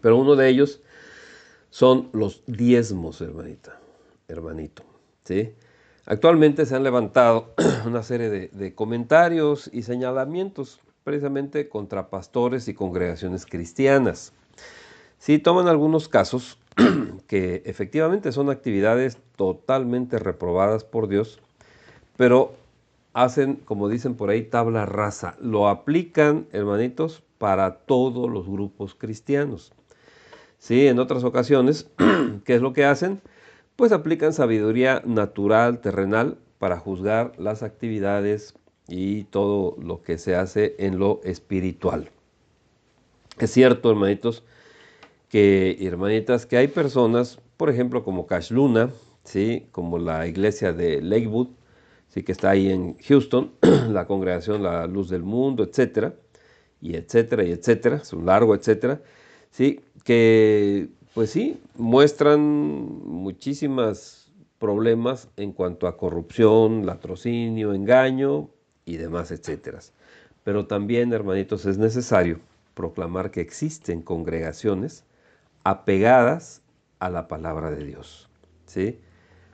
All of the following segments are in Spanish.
Pero uno de ellos son los diezmos, hermanito, ¿sí? Actualmente se han levantado una serie de comentarios y señalamientos precisamente contra pastores y congregaciones cristianas. Sí, toman algunos casos que efectivamente son actividades totalmente reprobadas por Dios, pero hacen, como dicen por ahí, tabla rasa. Lo aplican, hermanitos, para todos los grupos cristianos. Sí, en otras ocasiones, ¿qué es lo que hacen? Pues aplican sabiduría natural, terrenal, para juzgar las actividades y todo lo que se hace en lo espiritual. Es cierto, hermanitos, hermanitas, que hay personas, por ejemplo, como Cash Luna, ¿sí? Como la iglesia de Lakewood, ¿sí? Que está ahí en Houston, la congregación La Luz del Mundo, etcétera, y etcétera, y etcétera, es un largo etcétera, ¿sí? Que, pues sí, muestran muchísimos problemas en cuanto a corrupción, latrocinio, engaño y demás, etcétera. Pero también, hermanitos, es necesario proclamar que existen congregaciones apegadas a la palabra de Dios, ¿sí?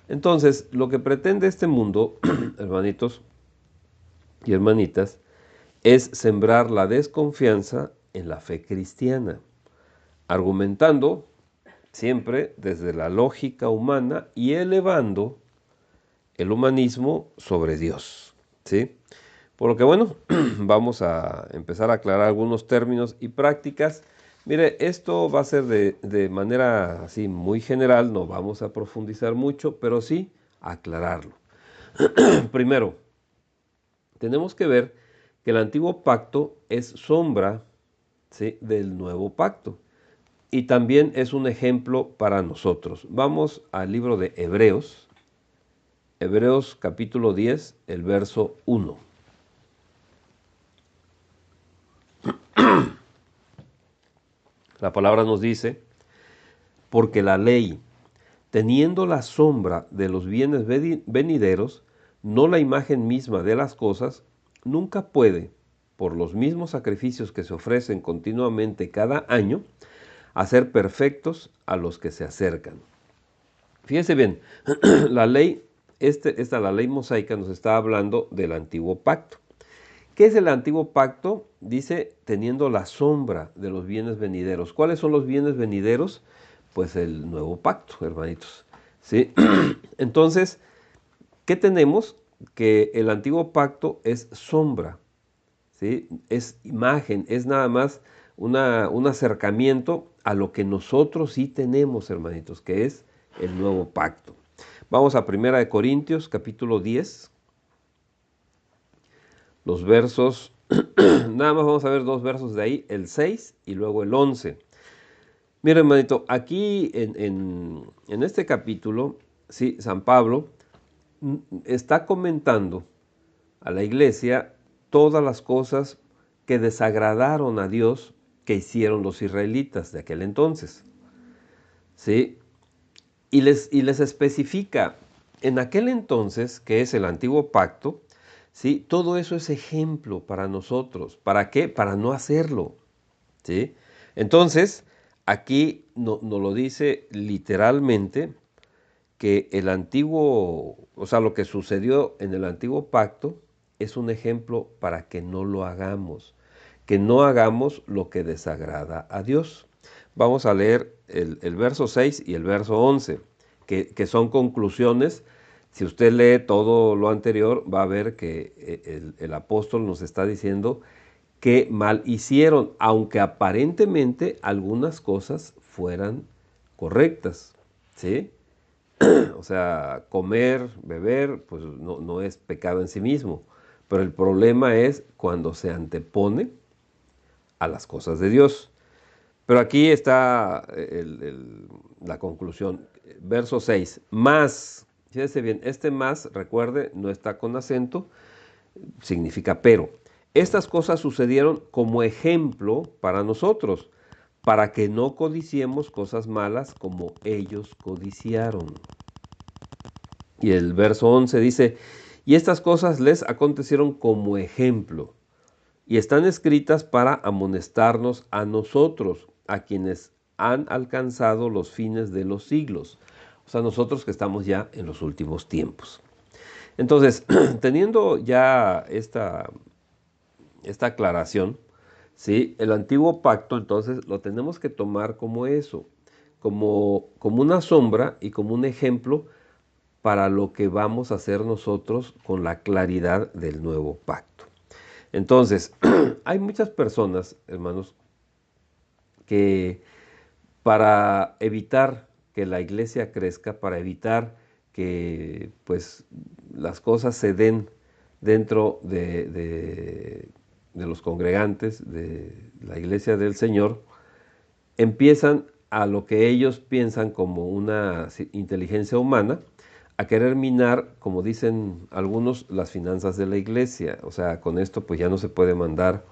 Entonces, lo que pretende este mundo, hermanitos y hermanitas, es sembrar la desconfianza en la fe cristiana, argumentando siempre desde la lógica humana y elevando el humanismo sobre Dios, ¿sí? Por lo que, bueno, vamos a empezar a aclarar algunos términos y prácticas. Mire, esto va a ser de manera así muy general, no vamos a profundizar mucho, pero sí aclararlo. Primero, tenemos que ver que el antiguo pacto es sombra, ¿sí?, del nuevo pacto y también es un ejemplo para nosotros. Vamos al libro de Hebreos, Hebreos capítulo 10, el verso 1. La palabra nos dice, porque la ley, teniendo la sombra de los bienes venideros, no la imagen misma de las cosas, nunca puede, por los mismos sacrificios que se ofrecen continuamente cada año, hacer perfectos a los que se acercan. Fíjense bien, la ley, la ley mosaica nos está hablando del antiguo pacto. ¿Qué es el antiguo pacto? Dice, teniendo la sombra de los bienes venideros. ¿Cuáles son los bienes venideros? Pues el nuevo pacto, hermanitos, ¿sí? Entonces, ¿qué tenemos? Que el antiguo pacto es sombra, ¿sí? Es imagen, es nada más un acercamiento a lo que nosotros sí tenemos, hermanitos, que es el nuevo pacto. Vamos a 1 Corintios, capítulo 10, los versos, nada más vamos a ver dos versos de ahí, el 6 y luego el 11. Mira, hermanito, aquí en este capítulo, sí, San Pablo está comentando a la iglesia todas las cosas que desagradaron a Dios que hicieron los israelitas de aquel entonces, ¿sí? Y les especifica, en aquel entonces, que es el antiguo pacto, ¿sí? Todo eso es ejemplo para nosotros. ¿Para qué? Para no hacerlo, ¿sí? Entonces, aquí nos lo dice literalmente que el antiguo, o sea, lo que sucedió en el antiguo pacto es un ejemplo para que no lo hagamos, que no hagamos lo que desagrada a Dios. Vamos a leer el verso 6 y el verso 11, que son conclusiones. Si usted lee todo lo anterior, va a ver que el apóstol nos está diciendo que mal hicieron, aunque aparentemente algunas cosas fueran correctas, ¿sí? O sea, comer, beber, pues no es pecado en sí mismo, pero el problema es cuando se antepone a las cosas de Dios. Pero aquí está la conclusión, verso 6, más, fíjese bien, este más, recuerde, no está con acento, significa pero. Estas cosas sucedieron como ejemplo para nosotros, para que no codiciemos cosas malas como ellos codiciaron. Y el verso 11 dice, y estas cosas les acontecieron como ejemplo, y están escritas para amonestarnos a nosotros, a quienes han alcanzado los fines de los siglos. O sea, nosotros que estamos ya en los últimos tiempos. Entonces, teniendo ya esta aclaración, ¿sí? El antiguo pacto, entonces, lo tenemos que tomar como eso, como una sombra y como un ejemplo para lo que vamos a hacer nosotros con la claridad del nuevo pacto. Entonces, hay muchas personas, hermanos, que para evitar que la iglesia crezca, para evitar que pues las cosas se den dentro de los congregantes de la iglesia del Señor, empiezan a lo que ellos piensan como una inteligencia humana, a querer minar, como dicen algunos, las finanzas de la iglesia. O sea, con esto pues ya no se puede mandar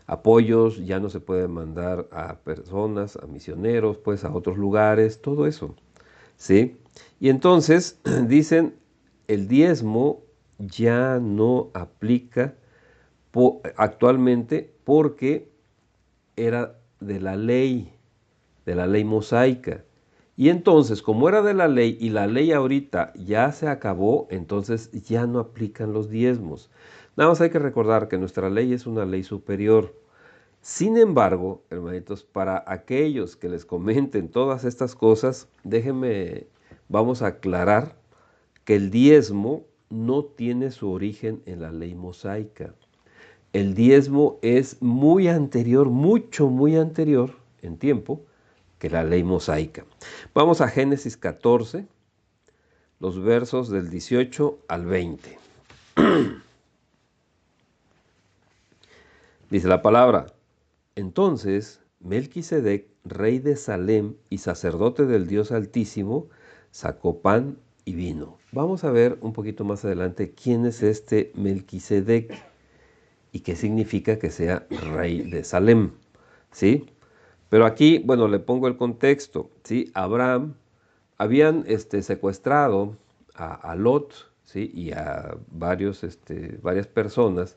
apoyos, ya no se puede mandar a personas, a misioneros, pues a otros lugares, todo eso, ¿sí? Y entonces dicen, el diezmo ya no aplica actualmente porque era de la ley mosaica. Y entonces, como era de la ley y la ley ahorita ya se acabó, entonces ya no aplican los diezmos. Nada más hay que recordar que nuestra ley es una ley superior. Sin embargo, hermanitos, para aquellos que les comenten todas estas cosas, vamos a aclarar que el diezmo no tiene su origen en la ley mosaica. El diezmo es muy anterior, mucho, muy anterior en tiempo que la ley mosaica. Vamos a Génesis 14, los versos del 18 al 20. Dice la palabra: entonces Melquisedec, rey de Salem y sacerdote del Dios Altísimo, sacó pan y vino. Vamos a ver un poquito más adelante quién es este Melquisedec y qué significa que sea rey de Salem, ¿sí? Pero aquí, bueno, le pongo el contexto, ¿sí? Abraham habían secuestrado a Lot, ¿sí? Y a varias personas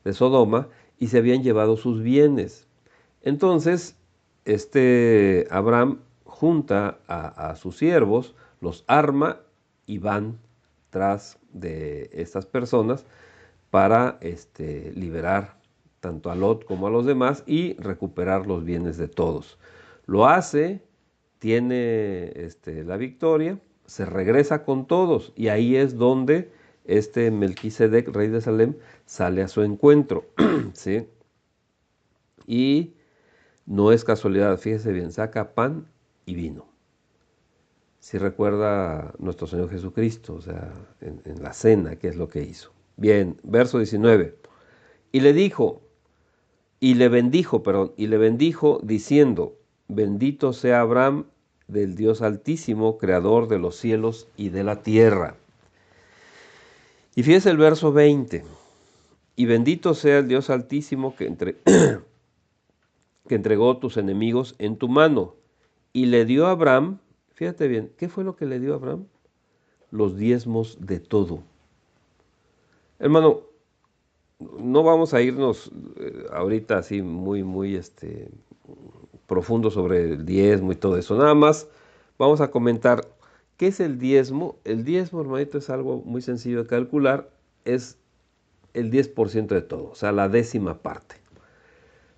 de Sodoma y se habían llevado sus bienes. Entonces, Abraham junta a sus siervos, los arma y van tras de estas personas para liberar tanto a Lot como a los demás y recuperar los bienes de todos. Lo hace, tiene la victoria, se regresa con todos y ahí es donde Melquisedec, rey de Salem, sale a su encuentro. ¿Sí? Y no es casualidad, fíjese bien, saca pan y vino. Si recuerda nuestro Señor Jesucristo, o sea, en la cena, qué es lo que hizo. Bien, verso 19. Y le dijo, y le bendijo diciendo: bendito sea Abraham del Dios Altísimo, creador de los cielos y de la tierra. Y fíjese el verso 20. Y bendito sea el Dios Altísimo que entregó tus enemigos en tu mano. Y le dio a Abraham, fíjate bien, ¿qué fue lo que le dio a Abraham? Los diezmos de todo. Hermano, no vamos a irnos ahorita así muy profundo sobre el diezmo y todo eso. Nada más vamos a comentar qué es el diezmo. El diezmo, hermanito, es algo muy sencillo de calcular. Es el 10% de todo, o sea, la décima parte.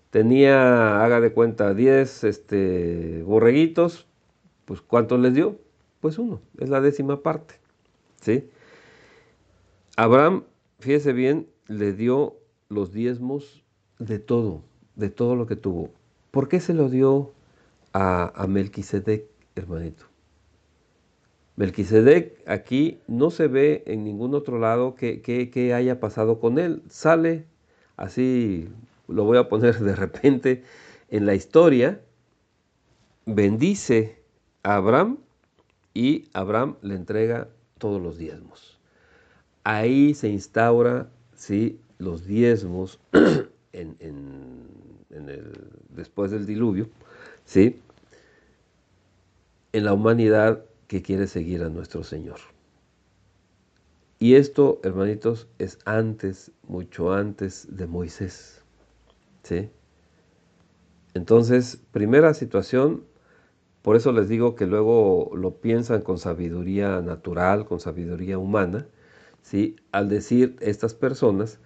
Tenía, haga de cuenta, 10 borreguitos, pues ¿cuántos les dio? Pues uno, es la décima parte, ¿sí? Abraham, fíjese bien, le dio los diezmos de todo lo que tuvo. ¿Por qué se lo dio a Melquisedec, hermanito? Melquisedec aquí no se ve en ningún otro lado que haya pasado con él. Sale, así lo voy a poner de repente en la historia, bendice a Abraham y Abraham le entrega todos los diezmos. Ahí se instaura, ¿sí?, los diezmos después del diluvio, ¿sí?, en la humanidad que quiere seguir a nuestro Señor. Y esto, hermanitos, es antes, mucho antes de Moisés, ¿sí? Entonces, primera situación, por eso les digo que luego lo piensan con sabiduría natural, con sabiduría humana, ¿sí? Al decir estas personas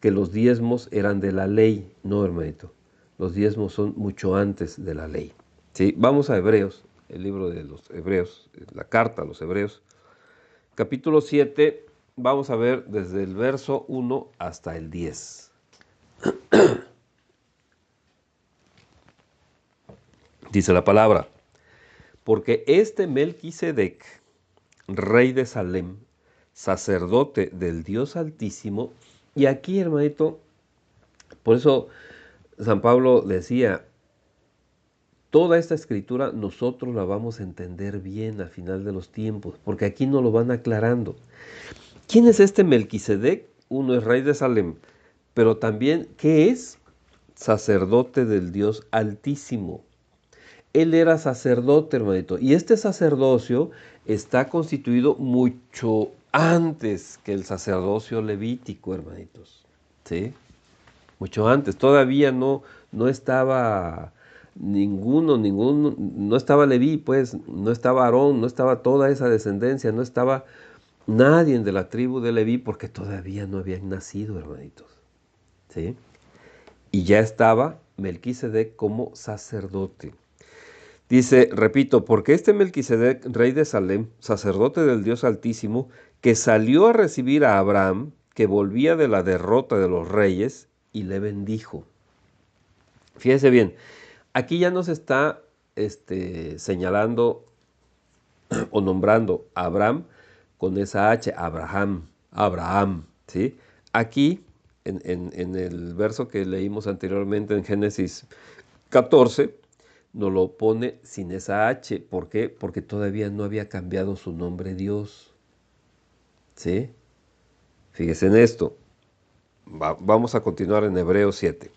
que los diezmos eran de la ley. No, hermanito, los diezmos son mucho antes de la ley. ¿Sí? Vamos a Hebreos, el libro de los Hebreos, la carta a los Hebreos, capítulo 7, vamos a ver desde el verso 1 hasta el 10. Dice la palabra, porque este Melquisedec, rey de Salem, sacerdote del Dios Altísimo, y aquí, hermanito, por eso San Pablo decía, toda esta escritura nosotros la vamos a entender bien al final de los tiempos, porque aquí nos lo van aclarando. ¿Quién es este Melquisedec? Uno es rey de Salem, pero también, ¿qué es? Sacerdote del Dios Altísimo. Él era sacerdote, hermanito, y este sacerdocio está constituido mucho antes que el sacerdocio levítico, hermanitos. ¿Sí? Mucho antes. Todavía no estaba no estaba Leví, pues, no estaba Aarón, no estaba toda esa descendencia, no estaba nadie de la tribu de Leví porque todavía no habían nacido, hermanitos. ¿Sí? Y ya estaba Melquisedec como sacerdote. Dice, repito, porque este Melquisedec, rey de Salem, sacerdote del Dios Altísimo, que salió a recibir a Abraham, que volvía de la derrota de los reyes, y le bendijo. Fíjese bien, aquí ya nos está señalando o nombrando a Abraham con esa H, Abraham, ¿sí? Aquí, en el verso que leímos anteriormente en Génesis 14, nos lo pone sin esa H. ¿Por qué? Porque todavía no había cambiado su nombre Dios. ¿Sí? Fíjese en esto. Vamos a continuar en Hebreos 7.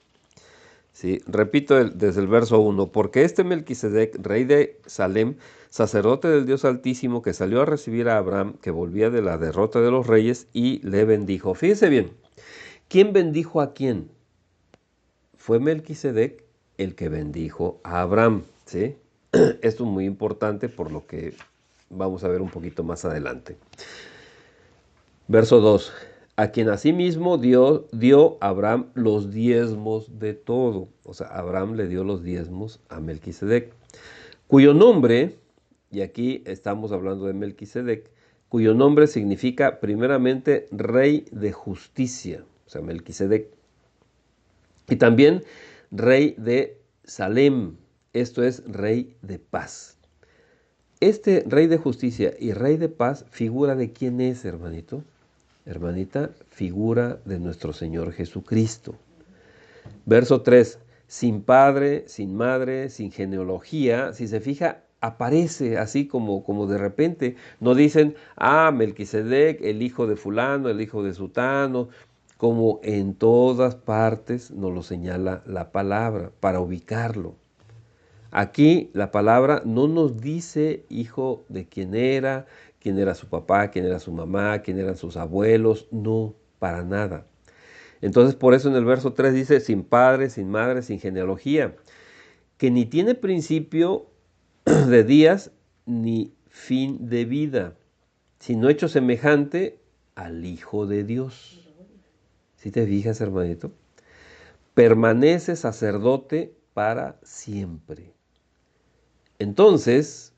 ¿Sí? Repito desde el verso 1. Porque este Melquisedec, rey de Salem, sacerdote del Dios Altísimo, que salió a recibir a Abraham, que volvía de la derrota de los reyes, y le bendijo. Fíjese bien. ¿Quién bendijo a quién? Fue Melquisedec el que bendijo a Abraham. ¿Sí? Esto es muy importante por lo que vamos a ver un poquito más adelante. Verso 2. A quien asimismo dio Abraham los diezmos de todo. O sea, Abraham le dio los diezmos a Melquisedec, cuyo nombre, y aquí estamos hablando de Melquisedec, cuyo nombre significa primeramente rey de justicia, o sea, Melquisedec, y también rey de Salem, esto es rey de paz. Este rey de justicia y rey de paz, ¿figura de quién es, hermanito? Hermanita, figura de nuestro Señor Jesucristo. Verso 3, sin padre, sin madre, sin genealogía, si se fija, aparece así como de repente. No dicen, Melquisedec, el hijo de fulano, el hijo de sutano, como en todas partes nos lo señala la palabra para ubicarlo. Aquí la palabra no nos dice hijo de quién era su papá, quién era su mamá, quién eran sus abuelos, no, para nada. Entonces por eso en el verso 3 dice, sin padre, sin madre, sin genealogía, que ni tiene principio de días ni fin de vida, sino hecho semejante al Hijo de Dios. ¿Sí te fijas, hermanito? Permanece sacerdote para siempre. Entonces,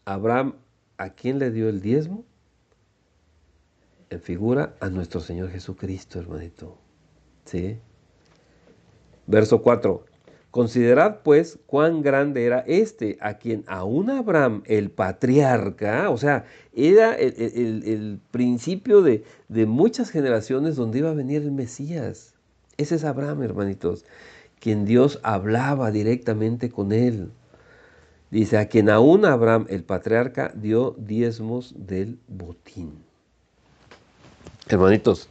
Abraham, ¿a quién le dio el diezmo? En figura a nuestro Señor Jesucristo, hermanito. ¿Sí? Verso 4. Considerad pues cuán grande era este, a quien aún Abraham, el patriarca, o sea, era el principio de muchas generaciones donde iba a venir el Mesías. Ese es Abraham, hermanitos, quien Dios hablaba directamente con él. Dice, a quien aún Abraham, el patriarca, dio diezmos del botín. Hermanitos,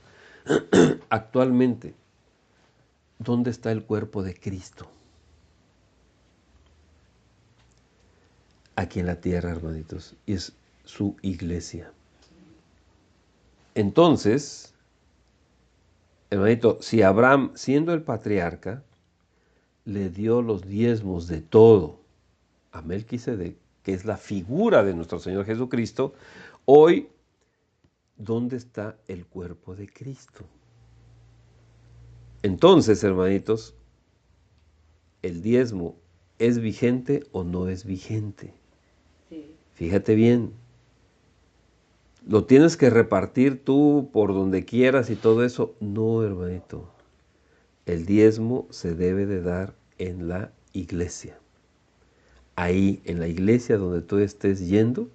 actualmente, ¿dónde está el cuerpo de Cristo? Aquí en la tierra, hermanitos, y es su iglesia. Entonces, hermanito, si Abraham, siendo el patriarca, le dio los diezmos de todo a Melquisedec, que es la figura de nuestro Señor Jesucristo, hoy, ¿dónde está el cuerpo de Cristo? Entonces, hermanitos, ¿el diezmo es vigente o no es vigente? Sí. Fíjate bien, ¿lo tienes que repartir tú por donde quieras y todo eso? No, hermanito. El diezmo se debe de dar en la iglesia. Ahí, en la iglesia donde tú estés yendo,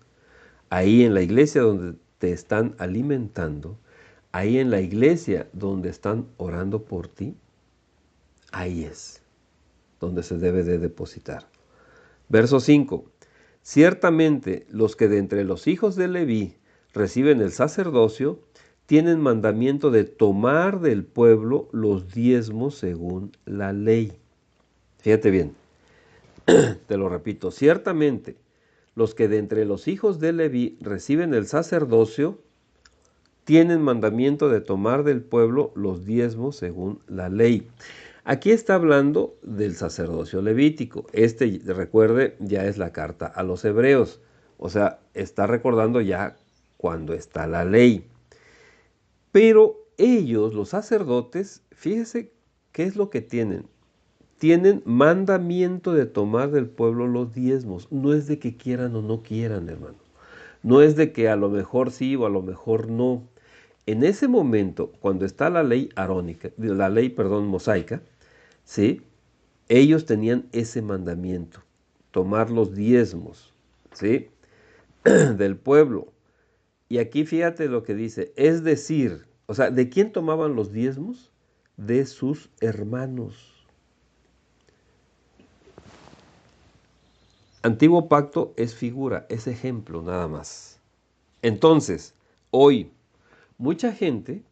ahí en la iglesia donde te están alimentando, ahí en la iglesia donde están orando por ti, ahí es donde se debe de depositar. Verso 5. Ciertamente los que de entre los hijos de Leví reciben el sacerdocio, tienen mandamiento de tomar del pueblo los diezmos según la ley. Fíjate bien, te lo repito, ciertamente los que de entre los hijos de Leví reciben el sacerdocio, tienen mandamiento de tomar del pueblo los diezmos según la ley. Aquí está hablando del sacerdocio levítico. Recuerde, ya es la carta a los hebreos. O sea, está recordando ya cuando está la ley. Pero ellos, los sacerdotes, fíjese qué es lo que tienen. Tienen mandamiento de tomar del pueblo los diezmos. No es de que quieran o no quieran, hermano. No es de que a lo mejor sí o a lo mejor no. En ese momento, cuando está la ley arónica, la ley, perdón, mosaica, ¿sí? Ellos tenían ese mandamiento, tomar los diezmos, ¿sí? Del pueblo. Y aquí fíjate lo que dice, es decir, o sea, ¿de quién tomaban los diezmos? De sus hermanos. Antiguo pacto es figura, es ejemplo nada más. Entonces, hoy, mucha gente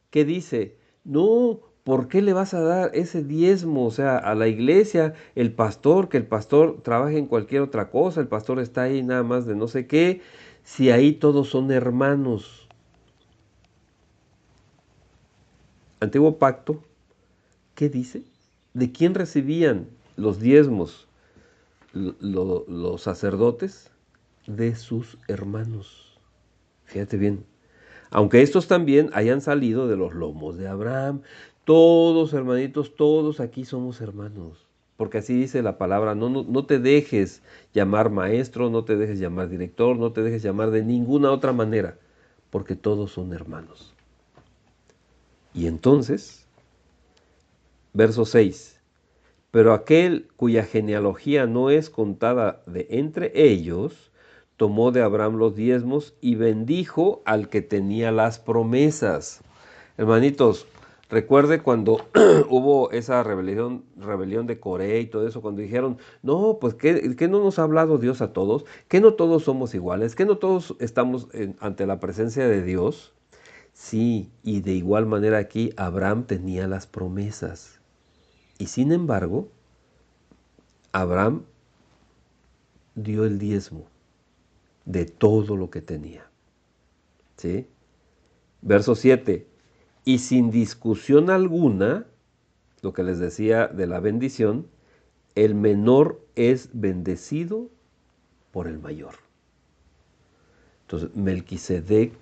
que dice, no, ¿por qué le vas a dar ese diezmo? O sea, a la iglesia, el pastor, que el pastor trabaje en cualquier otra cosa, el pastor está ahí nada más de no sé qué, si ahí todos son hermanos. Antiguo pacto, ¿qué dice? ¿De quién recibían los diezmos los sacerdotes? De sus hermanos. Fíjate bien. Aunque estos también hayan salido de los lomos de Abraham, todos hermanitos, todos aquí somos hermanos. Porque así dice la palabra, no te dejes llamar maestro, no te dejes llamar director, no te dejes llamar de ninguna otra manera, porque todos son hermanos. Y entonces, verso 6, pero aquel cuya genealogía no es contada de entre ellos, tomó de Abraham los diezmos y bendijo al que tenía las promesas. Hermanitos, recuerde cuando hubo esa rebelión de Corea y todo eso, cuando dijeron, no, pues ¿qué no nos ha hablado Dios a todos? ¿Que no todos somos iguales? ¿Que no todos estamos ante la presencia de Dios? Sí, y de igual manera aquí Abraham tenía las promesas. Y sin embargo, Abraham dio el diezmo de todo lo que tenía. ¿Sí? Verso 7. Y sin discusión alguna, lo que les decía de la bendición, el menor es bendecido por el mayor. Entonces, Melquisedec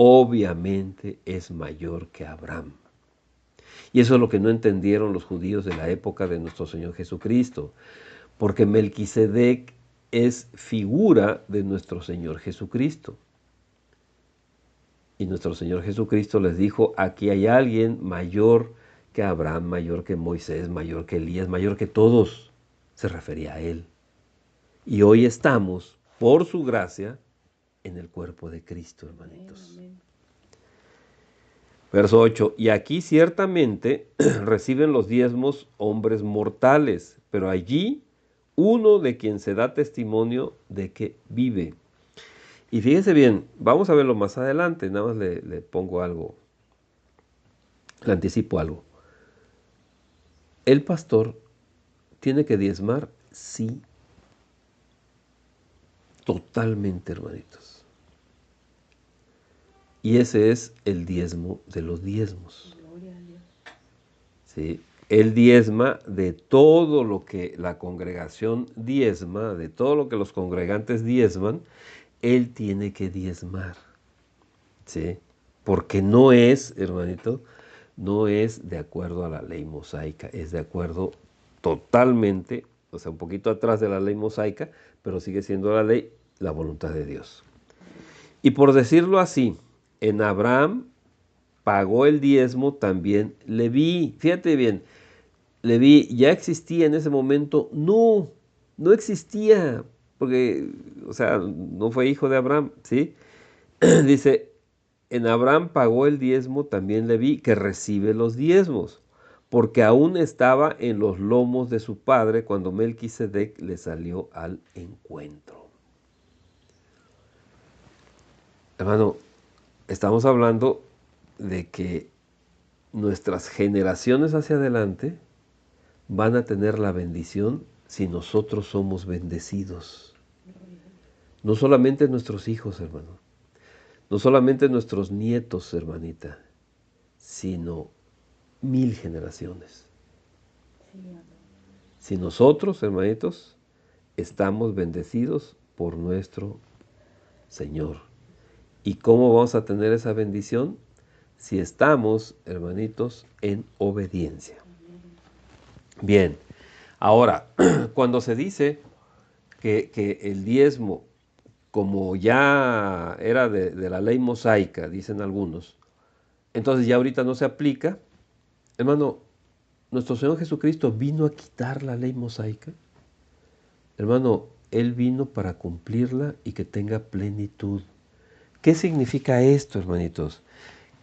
obviamente es mayor que Abraham. Y eso es lo que no entendieron los judíos de la época de nuestro Señor Jesucristo, porque Melquisedec es figura de nuestro Señor Jesucristo. Y nuestro Señor Jesucristo les dijo, aquí hay alguien mayor que Abraham, mayor que Moisés, mayor que Elías, mayor que todos. Se refería a él. Y hoy estamos, por su gracia, en el cuerpo de Cristo, hermanitos. Amén. Verso 8, y aquí ciertamente reciben los diezmos hombres mortales, pero allí uno de quien se da testimonio de que vive. Y fíjense bien, vamos a verlo más adelante, nada más le pongo algo, le anticipo algo. El pastor tiene que diezmar, sí, totalmente, hermanitos. Y ese es el diezmo de los diezmos. Gloria a Dios. ¿Sí? Él diezma de todo lo que la congregación diezma, de todo lo que los congregantes diezman, Él tiene que diezmar, ¿sí? Porque no es, hermanito, no es de acuerdo a la ley mosaica, es de acuerdo totalmente, o sea, un poquito atrás de la ley mosaica, pero sigue siendo la ley, la voluntad de Dios. Y por decirlo así, en Abraham pagó el diezmo también Leví. Fíjate bien, Leví ya existía en ese momento. No, no existía, porque, o sea, no fue hijo de Abraham, ¿sí? Dice, en Abraham pagó el diezmo también Leví, que recibe los diezmos, porque aún estaba en los lomos de su padre cuando Melquisedec le salió al encuentro. Hermano, estamos hablando de que nuestras generaciones hacia adelante van a tener la bendición si nosotros somos bendecidos. No solamente nuestros hijos, hermano, no solamente nuestros nietos, hermanita, sino 1000 generaciones. Si nosotros, hermanitos, estamos bendecidos por nuestro Señor. ¿Y cómo vamos a tener esa bendición? Si estamos, hermanitos, en obediencia. Bien, ahora, cuando se dice que el diezmo, como ya era de la ley mosaica, dicen algunos, entonces ya ahorita no se aplica, hermano, nuestro Señor Jesucristo vino a quitar la ley mosaica. Hermano, Él vino para cumplirla y que tenga plenitud. ¿Qué significa esto, hermanitos?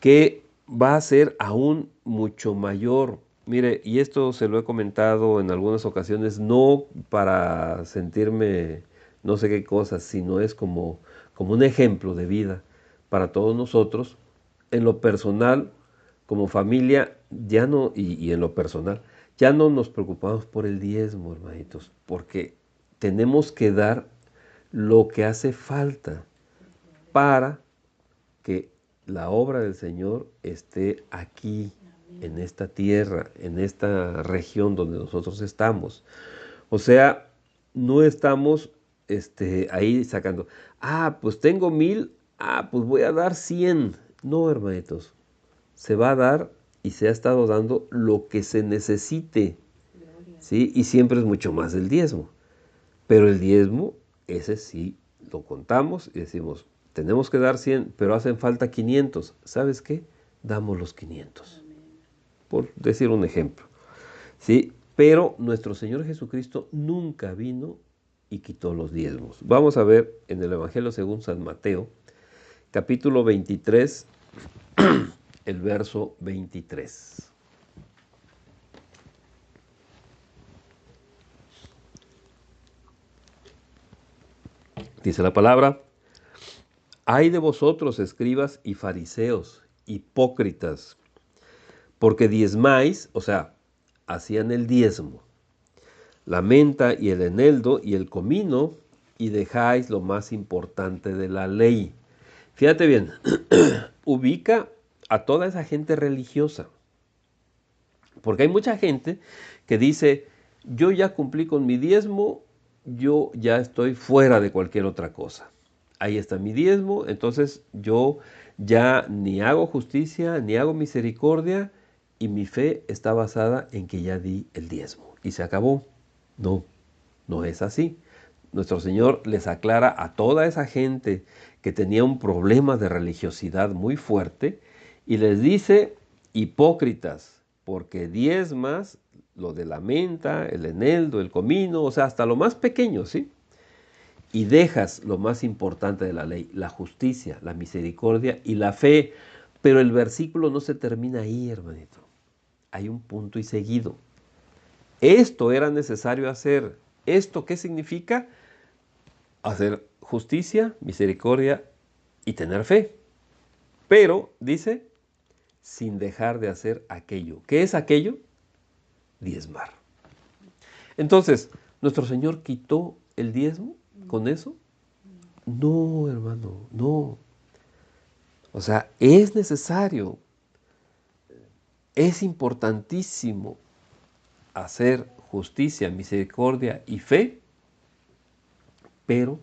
Que va a ser aún mucho mayor. Mire, y esto se lo he comentado en algunas ocasiones, no para sentirme no sé qué cosas, sino es como un ejemplo de vida para todos nosotros. En lo personal, como familia, ya no, y en lo personal, ya no nos preocupamos por el diezmo, hermanitos, porque tenemos que dar lo que hace falta para que la obra del Señor esté aquí, en esta tierra, en esta región donde nosotros estamos. O sea, no estamos ahí sacando, pues tengo 1000, pues voy a dar 100. No, hermanitos, se va a dar y se ha estado dando lo que se necesite, ¿sí? Y siempre es mucho más del diezmo. Pero el diezmo, ese sí lo contamos y decimos, tenemos que dar 100, pero hacen falta 500. ¿Sabes qué? Damos los 500. Por decir un ejemplo. ¿Sí? Pero nuestro Señor Jesucristo nunca vino y quitó los diezmos. Vamos a ver en el Evangelio según San Mateo, capítulo 23, el verso 23. Dice la palabra, ay de vosotros, escribas y fariseos, hipócritas, porque diezmáis, o sea, hacían el diezmo, la menta y el eneldo y el comino, y dejáis lo más importante de la ley. Fíjate bien, ubica a toda esa gente religiosa, porque hay mucha gente que dice, yo ya cumplí con mi diezmo, yo ya estoy fuera de cualquier otra cosa. Ahí está mi diezmo, entonces yo ya ni hago justicia, ni hago misericordia, y mi fe está basada en que ya di el diezmo. Y se acabó. No, no es así. Nuestro Señor les aclara a toda esa gente que tenía un problema de religiosidad muy fuerte y les dice, hipócritas, porque diezmas lo de la menta, el eneldo, el comino, o sea, hasta lo más pequeño, ¿sí? Y dejas lo más importante de la ley, la justicia, la misericordia y la fe. Pero el versículo no se termina ahí, hermanito. Hay un punto y seguido. Esto era necesario hacer. ¿Esto qué significa? Hacer justicia, misericordia y tener fe. Pero, dice, sin dejar de hacer aquello. ¿Qué es aquello? Diezmar. Entonces, ¿nuestro Señor quitó el diezmo con eso? No, hermano, no. O sea, es necesario, es importantísimo, hacer justicia, misericordia y fe, pero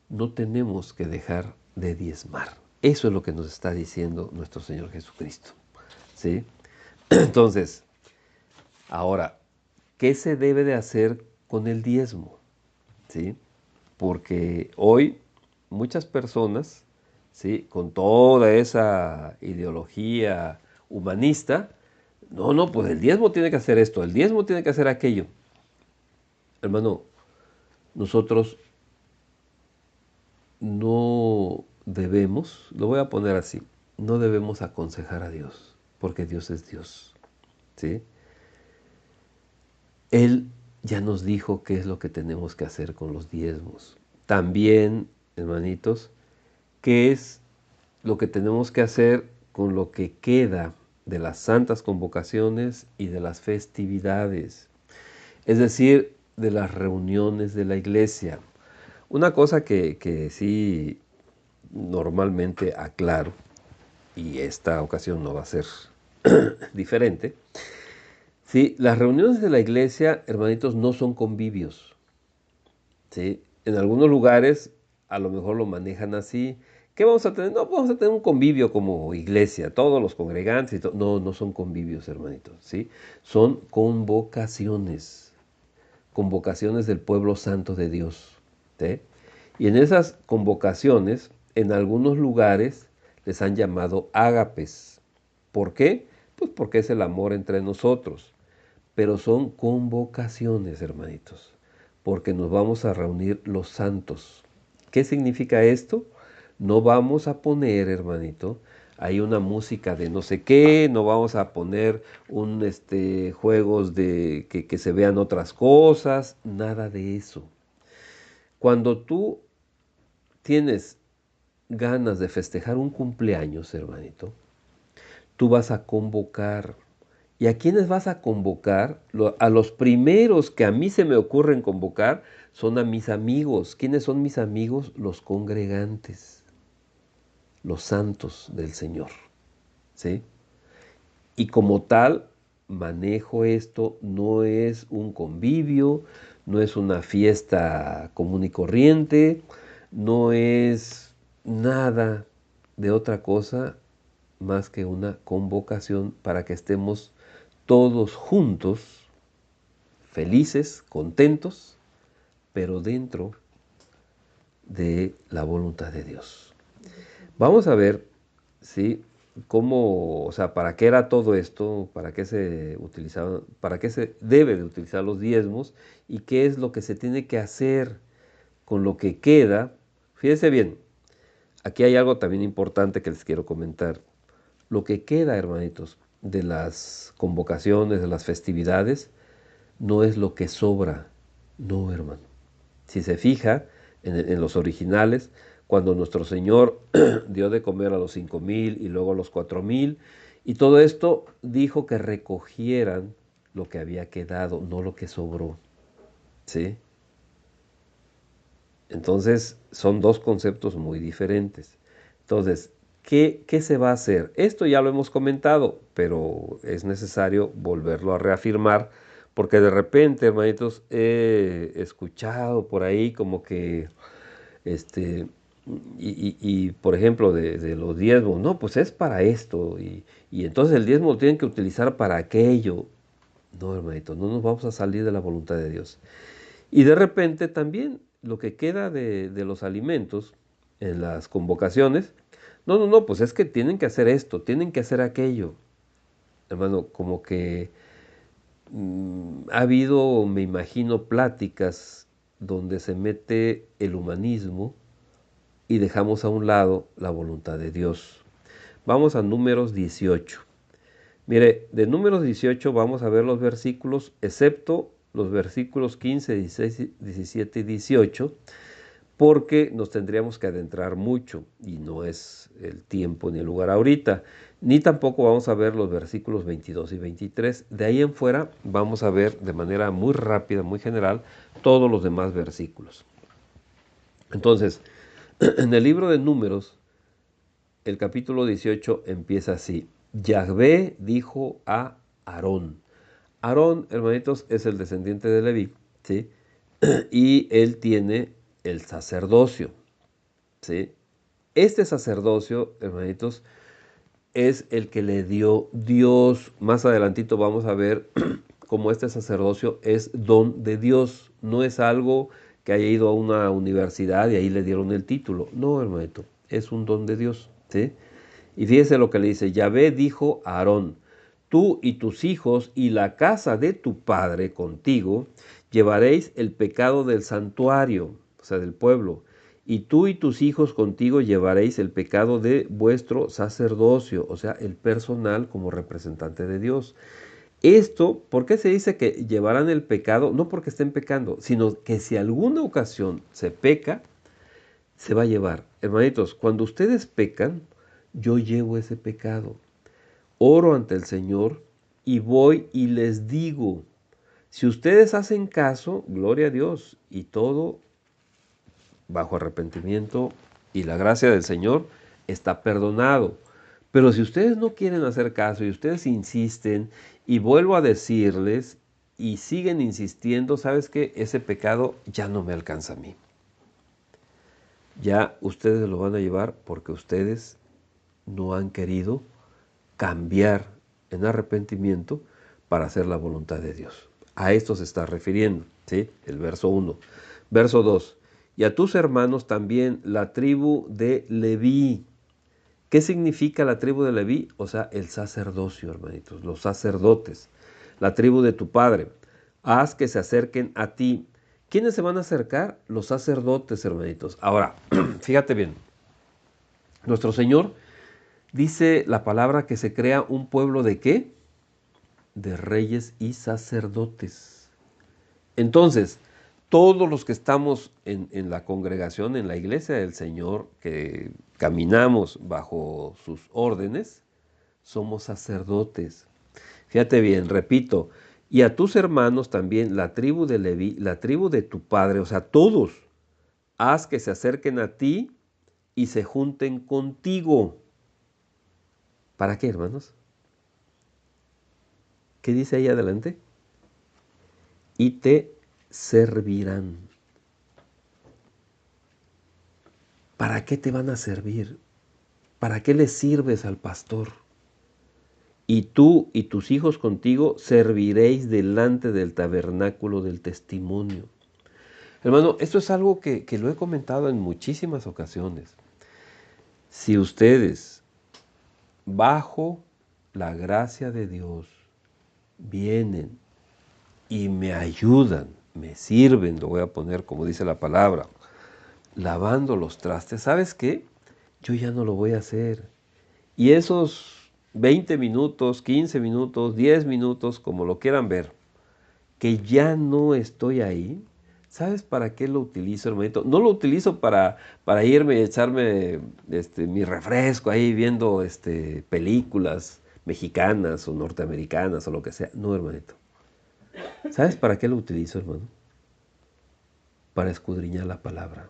no tenemos que dejar de diezmar. Eso es lo que nos está diciendo nuestro Señor Jesucristo. ¿Sí? Entonces, ahora, ¿qué se debe de hacer con el diezmo? ¿Sí? Porque hoy muchas personas, ¿sí?, con toda esa ideología humanista, no, pues el diezmo tiene que hacer esto, el diezmo tiene que hacer aquello. Hermano, nosotros no debemos, lo voy a poner así, no debemos aconsejar a Dios, porque Dios es Dios, ¿sí? Él ya nos dijo qué es lo que tenemos que hacer con los diezmos. También, hermanitos, qué es lo que tenemos que hacer con lo que queda de las santas convocaciones y de las festividades, es decir, de las reuniones de la iglesia. Una cosa que sí normalmente aclaro, y esta ocasión no va a ser diferente, sí, las reuniones de la iglesia, hermanitos, no son convivios, ¿sí? En algunos lugares a lo mejor lo manejan así. ¿Qué vamos a tener? No, vamos a tener un convivio como iglesia, todos los congregantes y todo. No, no son convivios, hermanitos, ¿sí? Son convocaciones, convocaciones del pueblo santo de Dios, ¿sí? Y en esas convocaciones, en algunos lugares les han llamado ágapes. ¿Por qué? Pues porque es el amor entre nosotros. Pero son convocaciones, hermanitos, porque nos vamos a reunir los santos. ¿Qué significa esto? No vamos a poner, hermanito, hay una música de no sé qué, no vamos a poner juegos de que se vean otras cosas, nada de eso. Cuando tú tienes ganas de festejar un cumpleaños, hermanito, tú vas a convocar. ¿Y a quiénes vas a convocar? A los primeros que a mí se me ocurren convocar son a mis amigos. ¿Quiénes son mis amigos? Los congregantes, los santos del Señor, ¿sí? Y como tal, manejo esto, no es un convivio, no es una fiesta común y corriente, no es nada de otra cosa más que una convocación para que estemos todos juntos, felices, contentos, pero dentro de la voluntad de Dios. Vamos a ver, ¿sí?, cómo, o sea, para qué era todo esto, para qué se utilizaban, para qué se debe de utilizar los diezmos y qué es lo que se tiene que hacer con lo que queda. Fíjense bien, aquí hay algo también importante que les quiero comentar. Lo que queda, hermanitos, de las convocaciones, de las festividades, no es lo que sobra, no, hermano. Si se fija en los originales, cuando nuestro Señor dio de comer a los 5,000 y luego a los 4,000, y todo esto dijo que recogieran lo que había quedado, no lo que sobró, ¿sí? Entonces, son dos conceptos muy diferentes. Entonces, ¿qué se va a hacer? Esto ya lo hemos comentado, pero es necesario volverlo a reafirmar, porque de repente, hermanitos, he escuchado por ahí como que, este, por ejemplo, de los diezmos, no, pues es para esto, y entonces el diezmo lo tienen que utilizar para aquello. No, hermanitos, no nos vamos a salir de la voluntad de Dios. Y de repente también lo que queda de los alimentos en las convocaciones, no, pues es que tienen que hacer esto, tienen que hacer aquello. Hermano, como que ha habido, me imagino, pláticas donde se mete el humanismo y dejamos a un lado la voluntad de Dios. Vamos a Números 18. Mire, de Números 18 vamos a ver los versículos, excepto los versículos 15, 16, 17 y 18, porque nos tendríamos que adentrar mucho y no es el tiempo ni el lugar ahorita, ni tampoco vamos a ver los versículos 22 y 23. De ahí en fuera vamos a ver de manera muy rápida, muy general, todos los demás versículos. Entonces, en el libro de Números, el capítulo 18 empieza así. Yahvé dijo a Aarón, Aarón, hermanitos, es el descendiente de Leví, ¿sí? Y él tiene el sacerdocio, ¿sí? Este sacerdocio, hermanitos, es el que le dio Dios. Más adelantito vamos a ver cómo este sacerdocio es don de Dios. No es algo que haya ido a una universidad y ahí le dieron el título. No, hermanito, es un don de Dios, ¿sí? Y fíjese lo que le dice, Yahvé dijo a Aarón, tú y tus hijos y la casa de tu padre contigo llevaréis el pecado del santuario, o sea, del pueblo, y tú y tus hijos contigo llevaréis el pecado de vuestro sacerdocio, o sea, el personal como representante de Dios. Esto, ¿por qué se dice que llevarán el pecado? No porque estén pecando, sino que si alguna ocasión se peca, se va a llevar. Hermanitos, cuando ustedes pecan, yo llevo ese pecado. Oro ante el Señor y voy y les digo, si ustedes hacen caso, gloria a Dios, y todo bajo arrepentimiento y la gracia del Señor está perdonado. Pero si ustedes no quieren hacer caso y ustedes insisten y vuelvo a decirles y siguen insistiendo, ¿sabes qué? Ese pecado ya no me alcanza a mí. Ya ustedes lo van a llevar porque ustedes no han querido cambiar en arrepentimiento para hacer la voluntad de Dios. A esto se está refiriendo, ¿sí? El verso 1. Verso 2. Y a tus hermanos también la tribu de Leví. ¿Qué significa la tribu de Leví? O sea, el sacerdocio, hermanitos, los sacerdotes. La tribu de tu padre. Haz que se acerquen a ti. ¿Quiénes se van a acercar? Los sacerdotes, hermanitos. Ahora, fíjate bien. Nuestro Señor dice la palabra que se crea un pueblo de ¿qué? De reyes y sacerdotes. Entonces, todos los que estamos en la congregación, en la iglesia del Señor, que caminamos bajo sus órdenes, somos sacerdotes. Fíjate bien, repito, y a tus hermanos también, la tribu de Leví, la tribu de tu padre, o sea, todos, haz que se acerquen a ti y se junten contigo. ¿Para qué, hermanos? ¿Qué dice ahí adelante? Y te servirán. ¿Para qué te van a servir? ¿Para qué le sirves al pastor? Y tú y tus hijos contigo serviréis delante del tabernáculo del testimonio. Hermano, esto es algo que lo he comentado en muchísimas ocasiones. Si ustedes, bajo la gracia de Dios, vienen y me ayudan, me sirven, lo voy a poner como dice la palabra, lavando los trastes, ¿sabes qué? Yo ya no lo voy a hacer. Y esos 20 minutos, 15 minutos, 10 minutos, como lo quieran ver, que ya no estoy ahí, ¿sabes para qué lo utilizo, hermanito? No lo utilizo para irme y echarme mi refresco ahí viendo películas mexicanas o norteamericanas o lo que sea. No, hermanito. ¿Sabes para qué lo utilizo, hermano? Para escudriñar la palabra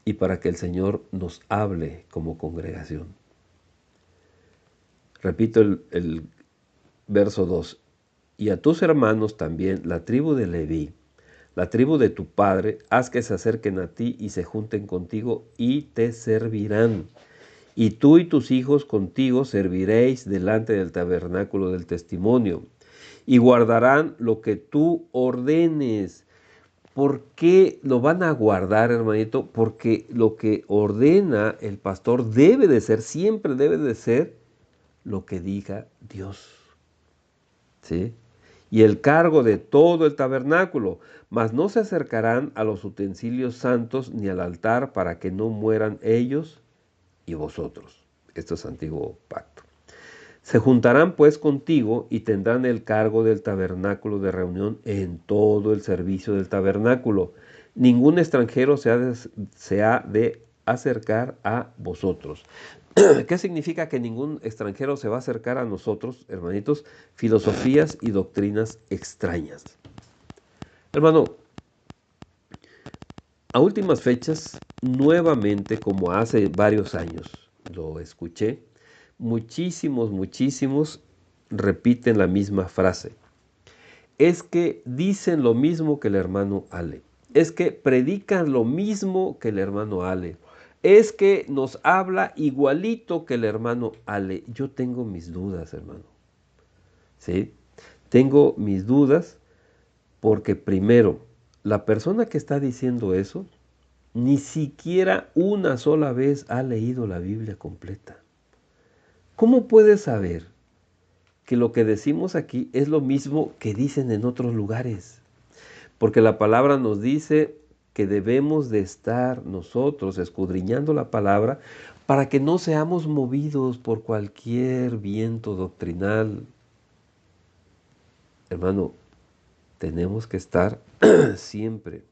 y para que el Señor nos hable como congregación. Repito el verso 2. Y a tus hermanos también, la tribu de Leví, la tribu de tu padre, haz que se acerquen a ti y se junten contigo y te servirán. Y tú y tus hijos contigo serviréis delante del tabernáculo del testimonio y guardarán lo que tú ordenes. ¿Por qué lo van a guardar, hermanito? Porque lo que ordena el pastor debe de ser, siempre debe de ser lo que diga Dios. ¿Sí? Y el cargo de todo el tabernáculo, mas no se acercarán a los utensilios santos ni al altar para que no mueran ellos y vosotros. Esto es antiguo pacto. Se juntarán pues contigo y tendrán el cargo del tabernáculo de reunión en todo el servicio del tabernáculo. Ningún extranjero se ha de acercar a vosotros. ¿Qué significa que ningún extranjero se va a acercar a nosotros, hermanitos? Filosofías y doctrinas extrañas. Hermano, a últimas fechas, nuevamente, como hace varios años, lo escuché, muchísimos repiten la misma frase. es que dicen lo mismo que el hermano Ale, es que predican lo mismo que el hermano Ale, es que nos habla igualito que el hermano Ale. Yo tengo mis dudas, hermano. ¿Sí? Tengo mis dudas porque primero, la persona que está diciendo eso ni siquiera una sola vez ha leído la Biblia completa. ¿Cómo puede saber que lo que decimos aquí es lo mismo que dicen en otros lugares? Porque la palabra nos dice que debemos de estar nosotros escudriñando la palabra para que no seamos movidos por cualquier viento doctrinal. Hermano, tenemos que estar siempre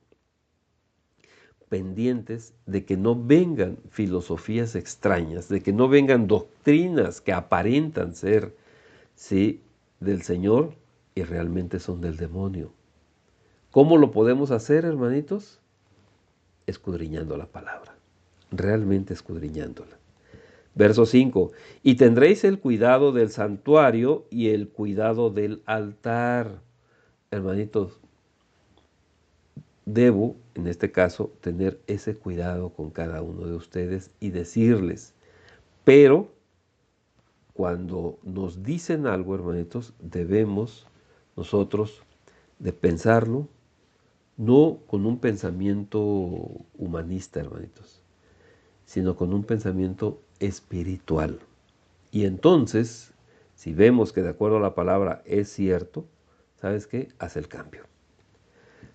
pendientes de que no vengan filosofías extrañas, de que no vengan doctrinas que aparentan ser, sí, del Señor y realmente son del demonio. ¿Cómo lo podemos hacer, hermanitos? Escudriñando la palabra, realmente escudriñándola. Verso 5, y tendréis el cuidado del santuario y el cuidado del altar. Hermanitos, debo, en este caso, tener ese cuidado con cada uno de ustedes y decirles, pero cuando nos dicen algo, hermanitos, debemos nosotros de pensarlo, no con un pensamiento humanista, hermanitos, sino con un pensamiento espiritual. Y entonces, si vemos que de acuerdo a la palabra es cierto, ¿sabes qué? Haz el cambio.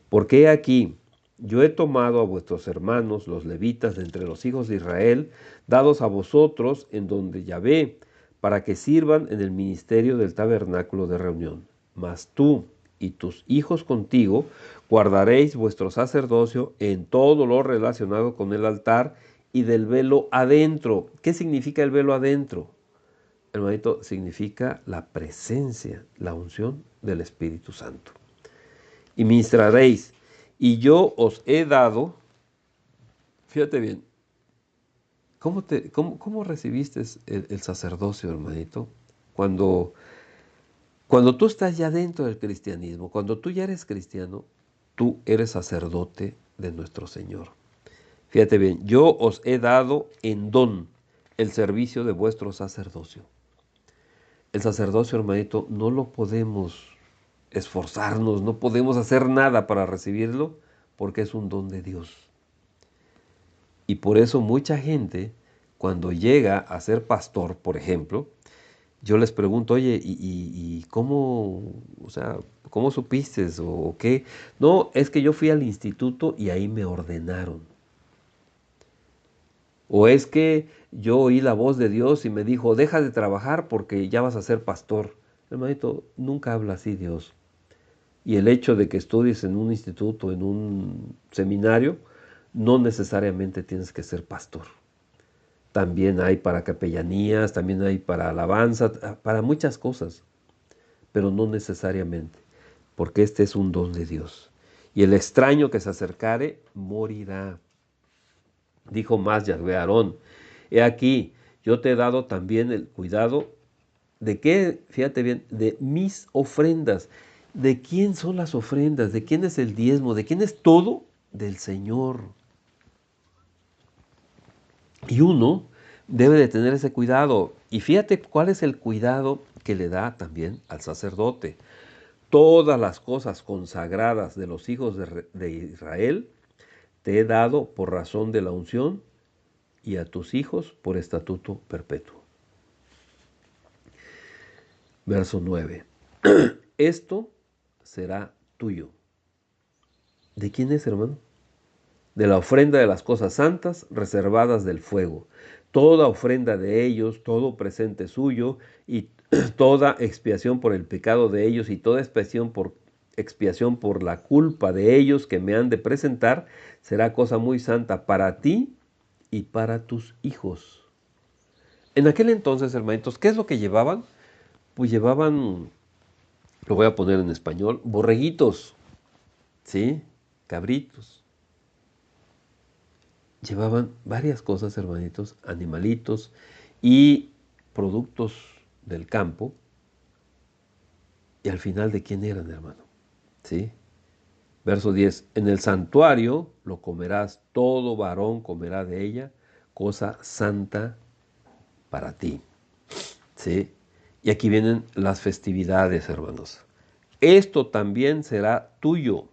Porque aquí yo he tomado a vuestros hermanos, los levitas, de entre los hijos de Israel, dados a vosotros en donde Yahvé, para que sirvan en el ministerio del tabernáculo de reunión. Mas tú y tus hijos contigo guardaréis vuestro sacerdocio en todo lo relacionado con el altar y del velo adentro. ¿Qué significa el velo adentro? Hermanito, significa la presencia, la unción del Espíritu Santo. Y ministraréis. Y yo os he dado, fíjate bien, ¿cómo recibiste el sacerdocio, hermanito? Cuando tú estás ya dentro del cristianismo, cuando tú ya eres cristiano, tú eres sacerdote de nuestro Señor. Fíjate bien, yo os he dado en don el servicio de vuestro sacerdocio. El sacerdocio, hermanito, no lo podemos esforzarnos, no podemos hacer nada para recibirlo porque es un don de Dios. Y por eso mucha gente, cuando llega a ser pastor, por ejemplo, yo les pregunto, oye, ¿y cómo, o sea, cómo supiste o qué? No, es que yo fui al instituto y ahí me ordenaron. O es que yo oí la voz de Dios y me dijo, deja de trabajar porque ya vas a ser pastor. Hermanito, nunca habla así Dios. Y el hecho de que estudies en un instituto, en un seminario, no necesariamente tienes que ser pastor. También hay para capellanías, también hay para alabanza, para muchas cosas, pero no necesariamente, porque este es un don de Dios. Y el extraño que se acercare, morirá. Dijo más Yahvé a Aarón, he aquí, yo te he dado también el cuidado de qué, fíjate bien, de mis ofrendas. ¿De quién son las ofrendas? ¿De quién es el diezmo? ¿De quién es todo? Del Señor. Y uno debe de tener ese cuidado. Y fíjate cuál es el cuidado que le da también al sacerdote. Todas las cosas consagradas de los hijos de Israel te he dado por razón de la unción y a tus hijos por estatuto perpetuo. Verso 9. Esto será tuyo. ¿De quién es, hermano? De la ofrenda de las cosas santas reservadas del fuego. Toda ofrenda de ellos, todo presente suyo y toda expiación por el pecado de ellos y toda expiación por la culpa de ellos que me han de presentar, será cosa muy santa para ti y para tus hijos. En aquel entonces, hermanitos, ¿qué es lo que llevaban? Pues llevaban, lo voy a poner en español, borreguitos, ¿sí? Cabritos. Llevaban varias cosas, hermanitos, animalitos y productos del campo. Y al final, ¿de quién eran, hermano? ¿sí? Verso 10, en el santuario lo comerás, todo varón comerá de ella, cosa santa para ti, ¿sí? Y aquí vienen las festividades, hermanos. Esto también será tuyo,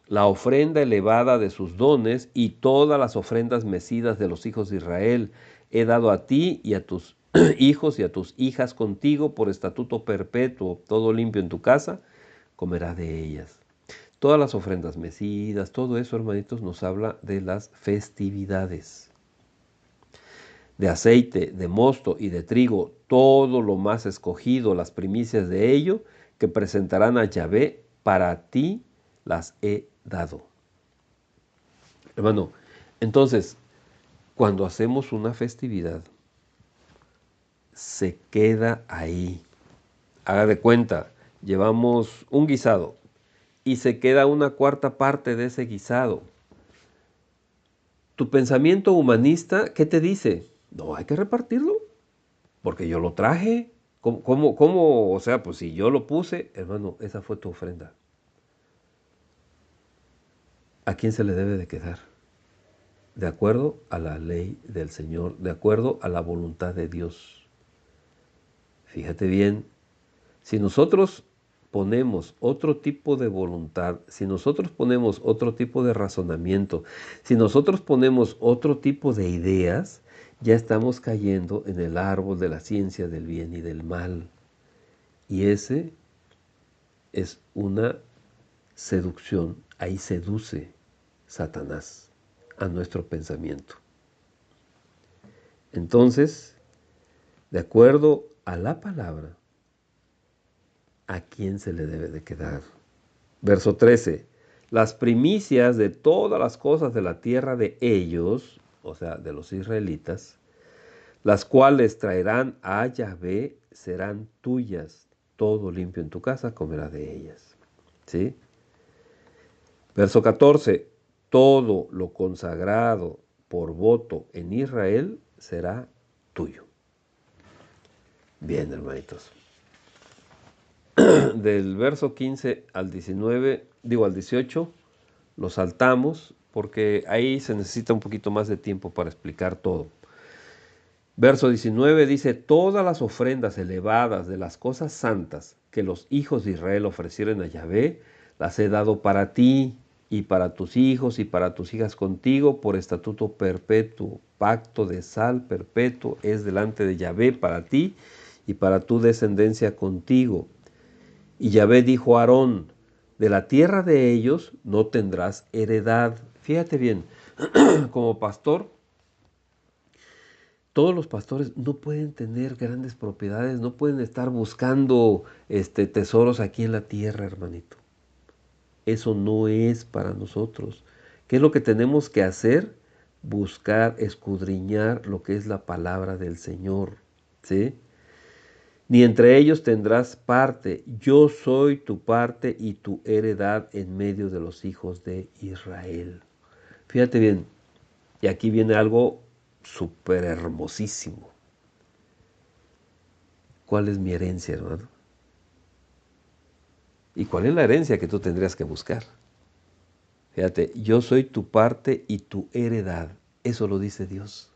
la ofrenda elevada de sus dones y todas las ofrendas mecidas de los hijos de Israel. He dado a ti y a tus hijos y a tus hijas contigo por estatuto perpetuo, todo limpio en tu casa, comerá de ellas. Todas las ofrendas mecidas, todo eso, hermanitos, nos habla de las festividades. De aceite, de mosto y de trigo, todo lo más escogido, las primicias de ello, que presentarán a Yahvé, para ti las he dado. Hermano, entonces, cuando hacemos una festividad, se queda ahí. Haga de cuenta, llevamos un guisado y se queda una cuarta parte de ese guisado. Tu pensamiento humanista, ¿qué te dice? No, hay que repartirlo, porque yo lo traje. ¿Cómo? O sea, pues si yo lo puse, hermano, esa fue tu ofrenda. ¿A quién se le debe de quedar? De acuerdo a la ley del Señor, de acuerdo a la voluntad de Dios. Fíjate bien, si nosotros ponemos otro tipo de voluntad, si nosotros ponemos otro tipo de razonamiento, si nosotros ponemos otro tipo de ideas, ya estamos cayendo en el árbol de la ciencia del bien y del mal. Y ese es una seducción, ahí seduce Satanás a nuestro pensamiento. Entonces, de acuerdo a la palabra, ¿a quién se le debe de quedar? Verso 13. Las primicias de todas las cosas de la tierra de ellos, o sea, de los israelitas, las cuales traerán a Yahvé, serán tuyas. Todo limpio en tu casa comerá de ellas. ¿Sí? Verso 14. Todo lo consagrado por voto en Israel será tuyo. Bien, hermanitos. Del verso 15 al 19, digo al 18, lo saltamos porque ahí se necesita un poquito más de tiempo para explicar todo. Verso 19 dice, todas las ofrendas elevadas de las cosas santas que los hijos de Israel ofrecieron a Yahvé, las he dado para ti y para tus hijos y para tus hijas contigo por estatuto perpetuo. Pacto de sal perpetuo es delante de Yahvé para ti y para tu descendencia contigo. Y Yahvé dijo a Aarón, de la tierra de ellos no tendrás heredad. Fíjate bien, como pastor, todos los pastores no pueden tener grandes propiedades, no pueden estar buscando tesoros aquí en la tierra, hermanito. Eso no es para nosotros. ¿Qué es lo que tenemos que hacer? Buscar, escudriñar lo que es la palabra del Señor, ¿sí? Ni entre ellos tendrás parte. Yo soy tu parte y tu heredad en medio de los hijos de Israel. Fíjate bien, y aquí viene algo súper hermosísimo. ¿Cuál es mi herencia, hermano? ¿Y cuál es la herencia que tú tendrías que buscar? Fíjate, yo soy tu parte y tu heredad. Eso lo dice Dios.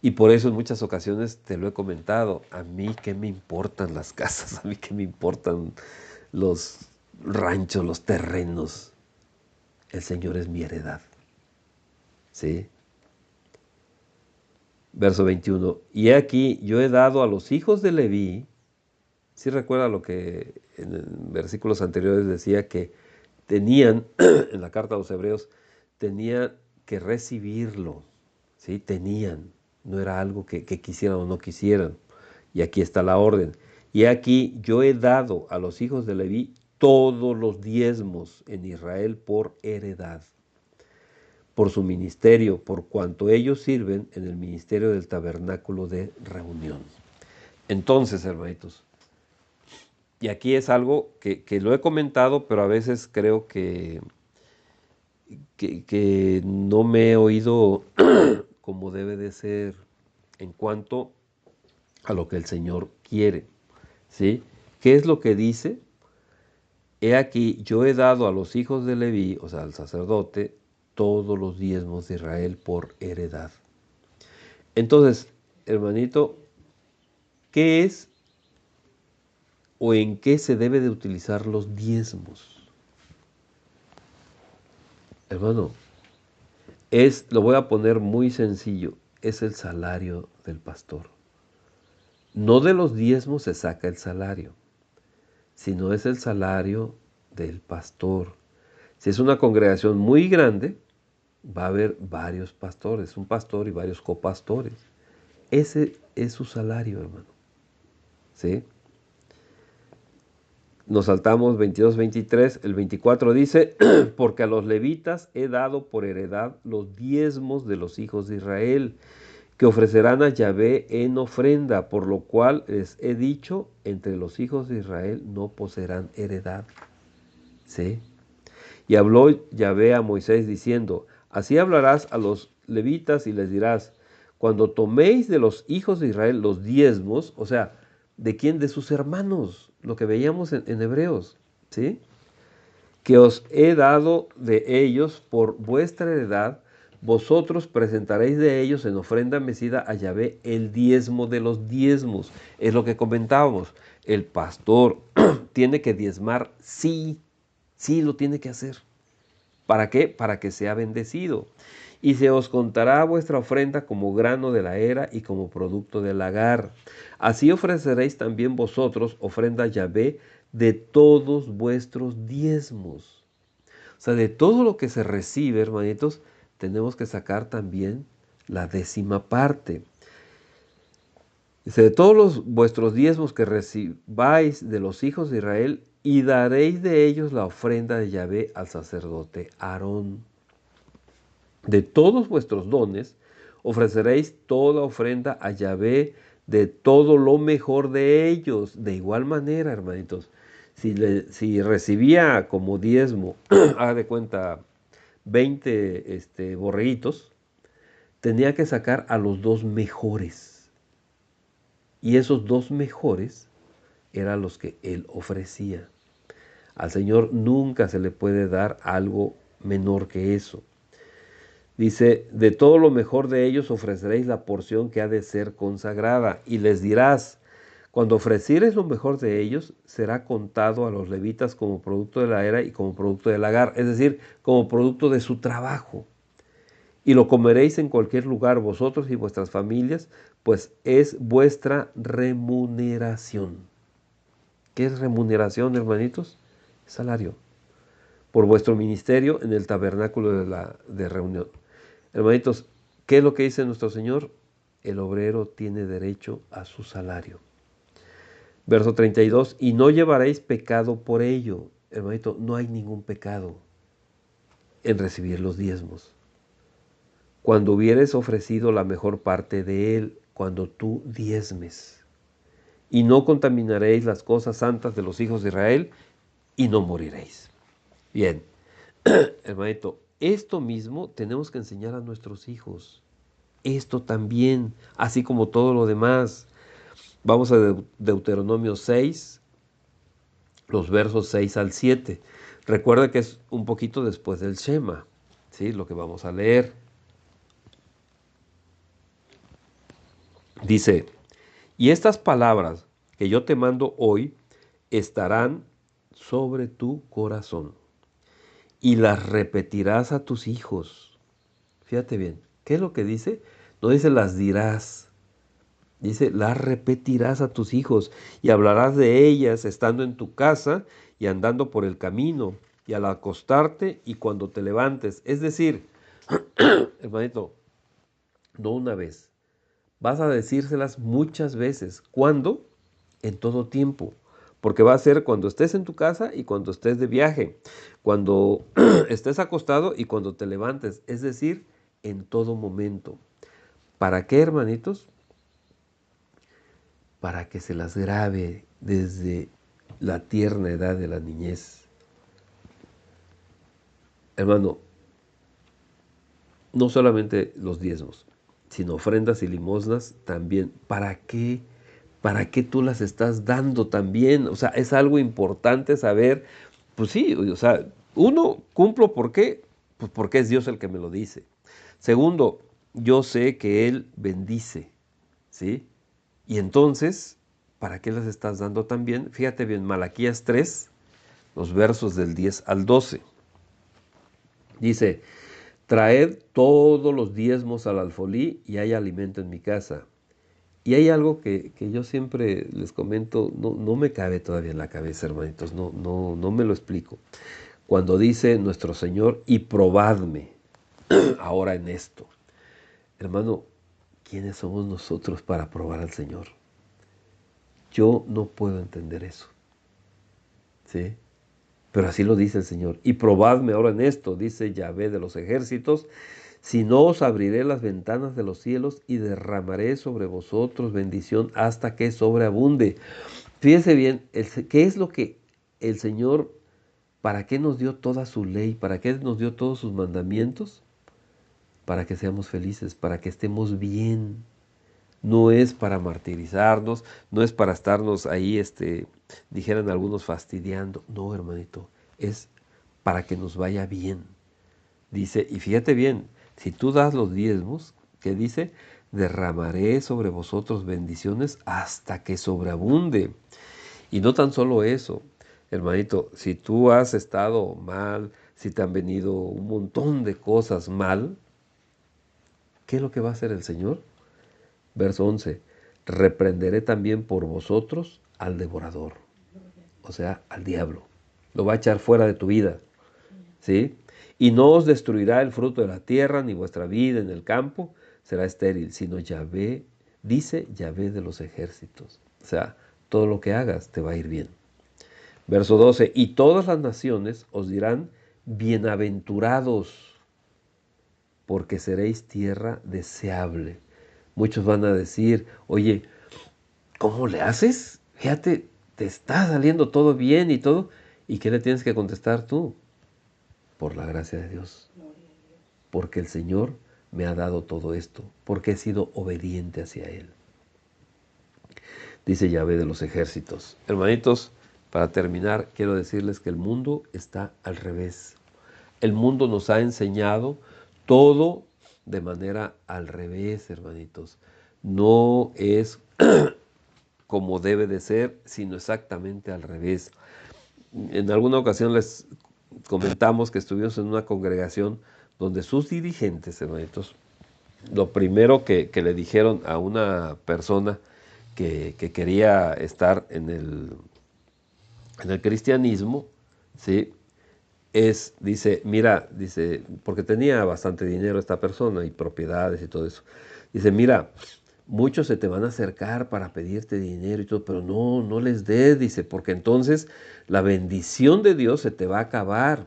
Y por eso en muchas ocasiones te lo he comentado. A mí qué me importan las casas, a mí qué me importan los ranchos, los terrenos. El Señor es mi heredad. ¿Sí? Verso 21. Y he aquí, yo he dado a los hijos de Leví. ¿Sí recuerda lo que en versículos anteriores decía que tenían, en la carta a los hebreos, tenían que recibirlo? ¿Sí? Tenían. No era algo que quisieran o no quisieran. Y aquí está la orden. Y aquí yo he dado a los hijos de Leví todos los diezmos en Israel por heredad, por su ministerio, por cuanto ellos sirven en el ministerio del tabernáculo de reunión. Entonces, hermanitos, y aquí es algo que lo he comentado, pero a veces creo que no me he oído como debe de ser en cuanto a lo que el Señor quiere, ¿sí? ¿Qué es lo que dice? he aquí, yo he dado a los hijos de Leví, o sea, al sacerdote, todos los diezmos de Israel por heredad. Entonces, hermanito, ¿qué es o en qué se debe de utilizar los diezmos? Hermano, lo voy a poner muy sencillo, es el salario del pastor. No de los diezmos se saca el salario, sino es el salario del pastor. Si es una congregación muy grande, va a haber varios pastores, un pastor y varios copastores. Ese es su salario, hermano. ¿Sí? Nos saltamos 22, 23, el 24 dice, porque a los levitas he dado por heredad los diezmos de los hijos de Israel, que ofrecerán a Yahvé en ofrenda, por lo cual les he dicho, entre los hijos de Israel no poseerán heredad. ¿Sí? Y habló Yahvé a Moisés diciendo, así hablarás a los levitas y les dirás, cuando toméis de los hijos de Israel los diezmos, o sea, ¿de quién? De sus hermanos, lo que veíamos en Hebreos, ¿sí? Que os he dado de ellos por vuestra heredad, vosotros presentaréis de ellos en ofrenda mecida a Yahvé el diezmo de los diezmos. Es lo que comentábamos. El pastor tiene que diezmar, sí, sí lo tiene que hacer. ¿Para qué? Para que sea bendecido. Y se os contará vuestra ofrenda como grano de la era y como producto del lagar. Así ofreceréis también vosotros ofrenda a Yahvé de todos vuestros diezmos. O sea, de todo lo que se recibe, hermanitos, tenemos que sacar también la 10ª parte. Dice, de todos vuestros diezmos que recibáis de los hijos de Israel, y daréis de ellos la ofrenda de Yahvé al sacerdote Aarón. De todos vuestros dones ofreceréis toda ofrenda a Yahvé de todo lo mejor de ellos. De igual manera, hermanitos, si recibía como diezmo, haga de cuenta, 20 borreguitos, tenía que sacar a los 2 mejores. Y esos 2 mejores eran los que él ofrecía. Al Señor nunca se le puede dar algo menor que eso. Dice, de todo lo mejor de ellos ofreceréis la porción que ha de ser consagrada. Y les dirás, cuando ofrecieres lo mejor de ellos, será contado a los levitas como producto de la era y como producto del lagar, es decir, como producto de su trabajo. Y lo comeréis en cualquier lugar, vosotros y vuestras familias, pues es vuestra remuneración. ¿Qué es remuneración, hermanitos? Salario. Por vuestro ministerio en el tabernáculo de reunión. Hermanitos, ¿qué es lo que dice nuestro Señor? El obrero tiene derecho a su salario. Verso 32, y no llevaréis pecado por ello. Hermanito, no hay ningún pecado en recibir los diezmos. Cuando hubieres ofrecido la mejor parte de él, cuando tú diezmes. Y no contaminaréis las cosas santas de los hijos de Israel, y no moriréis. Bien, hermanito, esto mismo tenemos que enseñar a nuestros hijos. Esto también, así como todo lo demás. Vamos a Deuteronomio 6, los versos 6 al 7. Recuerda que es un poquito después del Shema, ¿sí? Lo que vamos a leer. Dice, y estas palabras que yo te mando hoy estarán sobre tu corazón y las repetirás a tus hijos. Fíjate bien, ¿qué es lo que dice? No dice las dirás, dice las repetirás a tus hijos y hablarás de ellas estando en tu casa y andando por el camino y al acostarte y cuando te levantes. Es decir, hermanito, no una vez, vas a decírselas muchas veces. ¿Cuándo? En todo tiempo. Porque va a ser cuando estés en tu casa y cuando estés de viaje, cuando estés acostado y cuando te levantes. Es decir, en todo momento. ¿Para qué, hermanitos? Para que se las grabe desde la tierna edad de la niñez. Hermano, no solamente los diezmos, sino ofrendas y limosnas también. ¿Para qué? ¿Para qué tú las estás dando también? O sea, es algo importante saber Pues sí, o sea, uno, cumplo, ¿por qué? Pues porque es Dios el que me lo dice. Segundo, yo sé que Él bendice, ¿sí? Y entonces, ¿para qué les estás dando también? Fíjate bien, Malaquías 3, los versos del 10 al 12. Dice, traed todos los diezmos al alfolí y hay alimento en mi casa. Y hay algo que yo siempre les comento, no me cabe todavía en la cabeza, hermanitos, no me lo explico. Cuando dice nuestro Señor, y probadme ahora en esto. Hermano, ¿quiénes somos nosotros para probar al Señor? Yo no puedo entender eso, ¿sí? Pero así lo dice el Señor. Y probadme ahora en esto, dice Yahvé de los ejércitos, si no os abriré las ventanas de los cielos y derramaré sobre vosotros bendición hasta que sobreabunde. Fíjense bien, ¿qué es lo que el Señor, para qué nos dio toda su ley, para qué nos dio todos sus mandamientos? Para que seamos felices, para que estemos bien. No es para martirizarnos, no es para estarnos ahí, dijeran algunos, fastidiando. No, hermanito, es para que nos vaya bien. Dice, y fíjate bien, si tú das los diezmos, ¿qué dice? Derramaré sobre vosotros bendiciones hasta que sobreabunde. Y no tan solo eso, hermanito, si tú has estado mal, si te han venido un montón de cosas mal, ¿qué es lo que va a hacer el Señor? Verso 11, reprenderé también por vosotros al devorador, o sea, al diablo. Lo va a echar fuera de tu vida, ¿sí? Y no os destruirá el fruto de la tierra, ni vuestra vida en el campo será estéril, sino Yahvé, dice Yahvé de los ejércitos. O sea, todo lo que hagas te va a ir bien. Verso 12, y todas las naciones os dirán, bienaventurados, porque seréis tierra deseable. Muchos van a decir, oye, ¿cómo le haces? Fíjate, te está saliendo todo bien y todo. ¿Y qué le tienes que contestar tú? Por la gracia de Dios. Porque el Señor me ha dado todo esto. Porque he sido obediente hacia Él. Dice Yahvé de los ejércitos. Hermanitos, para terminar, quiero decirles que el mundo está al revés. El mundo nos ha enseñado todo de manera al revés, hermanitos. No es como debe de ser, sino exactamente al revés. En alguna ocasión les comentamos que estuvimos en una congregación donde sus dirigentes, hermanitos, lo primero que le dijeron a una persona que quería estar en el cristianismo, ¿sí? Dice, mira, dice, porque tenía bastante dinero esta persona y propiedades y todo eso. Dice, mira, muchos se te van a acercar para pedirte dinero y todo, pero no les des, dice, porque entonces la bendición de Dios se te va a acabar.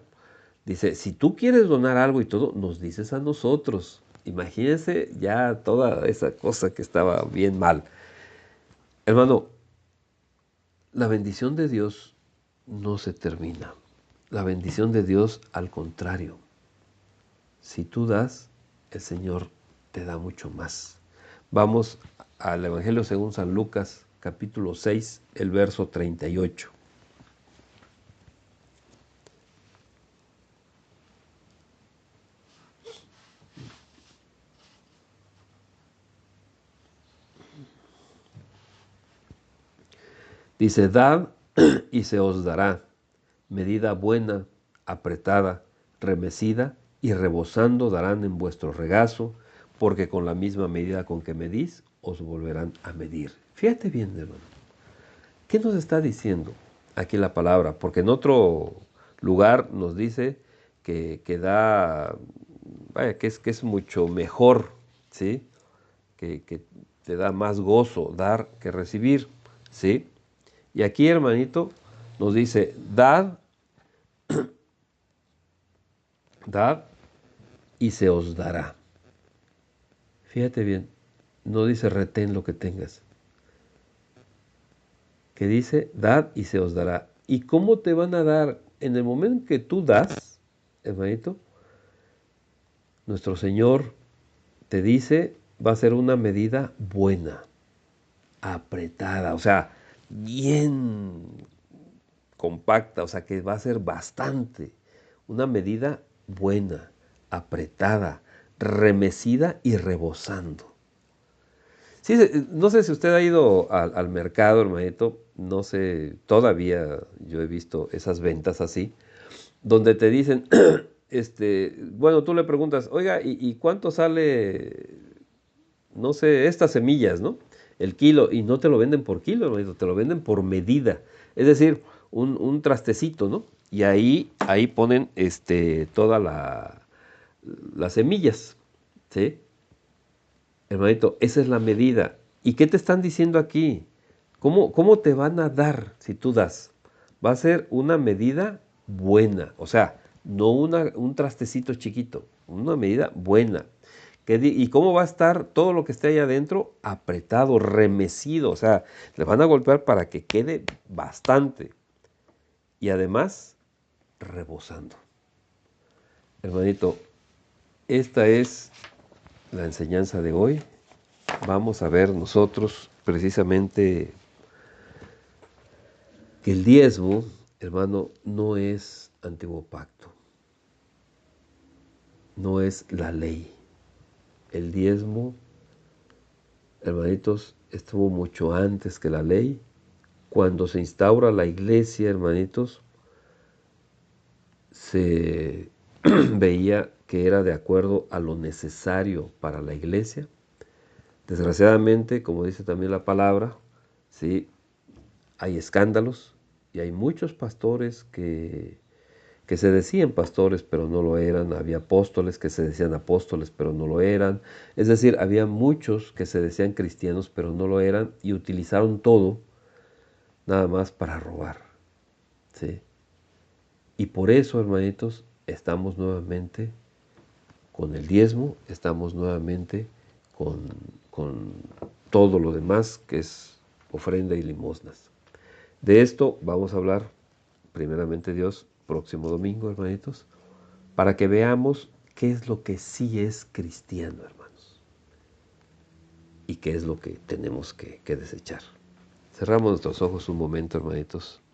Dice, si tú quieres donar algo y todo, nos dices a nosotros. Imagínense ya toda esa cosa que estaba bien mal. Hermano, la bendición de Dios no se termina. La bendición de Dios, al contrario, si tú das, el Señor te da mucho más. Vamos al Evangelio según San Lucas, capítulo 6, el verso 38. Dice, dad y se os dará, medida buena, apretada, remecida y rebosando darán en vuestro regazo, porque con la misma medida con que medís, os volverán a medir. Fíjate bien, hermano. ¿Qué nos está diciendo aquí la palabra? Porque en otro lugar nos dice que da, vaya, que es mucho mejor, ¿sí? Que te da más gozo dar que recibir, ¿sí? Y aquí, hermanito, nos dice, dad y se os dará. Fíjate bien, no dice retén lo que tengas, que dice, dad y se os dará. ¿Y cómo te van a dar? En el momento en que tú das, hermanito, nuestro Señor te dice, va a ser una medida buena, apretada, o sea, bien compacta, o sea que va a ser bastante. Una medida buena, apretada, remecida y rebosando. Sí, no sé si usted ha ido al mercado, hermanito, no sé, todavía yo he visto esas ventas así, donde te dicen, bueno, tú le preguntas, oiga, ¿y cuánto sale, no sé, estas semillas, ¿no? El kilo, y no te lo venden por kilo, hermanito, te lo venden por medida. Es decir, un trastecito, ¿no? Y ahí ponen todas las semillas, ¿sí? Hermanito, esa es la medida. ¿Y qué te están diciendo aquí? ¿Cómo te van a dar si tú das? Va a ser una medida buena, o sea, no un trastecito chiquito, una medida buena. ¿Y cómo va a estar todo lo que esté ahí adentro? Apretado, remecido, o sea, le van a golpear para que quede bastante. Y además, rebosando. Hermanito, esta es la enseñanza de hoy. Vamos a ver nosotros precisamente que el diezmo, hermano, no es antiguo pacto, no es la ley. El diezmo, hermanitos, estuvo mucho antes que la ley. Cuando se instaura la iglesia, hermanitos, se veía que era de acuerdo a lo necesario para la iglesia. Desgraciadamente, como dice también la palabra, ¿sí? Hay escándalos y hay muchos pastores que se decían pastores pero no lo eran, había apóstoles que se decían apóstoles pero no lo eran, es decir, había muchos que se decían cristianos pero no lo eran y utilizaron todo nada más para robar, ¿sí? Y por eso, hermanitos, estamos nuevamente con el diezmo, estamos nuevamente con, con todo lo demás que es ofrenda y limosnas. De esto vamos a hablar, primeramente Dios, próximo domingo, hermanitos, para que veamos qué es lo que sí es cristiano, hermanos, y qué es lo que tenemos que desechar. Cerramos nuestros ojos un momento, hermanitos.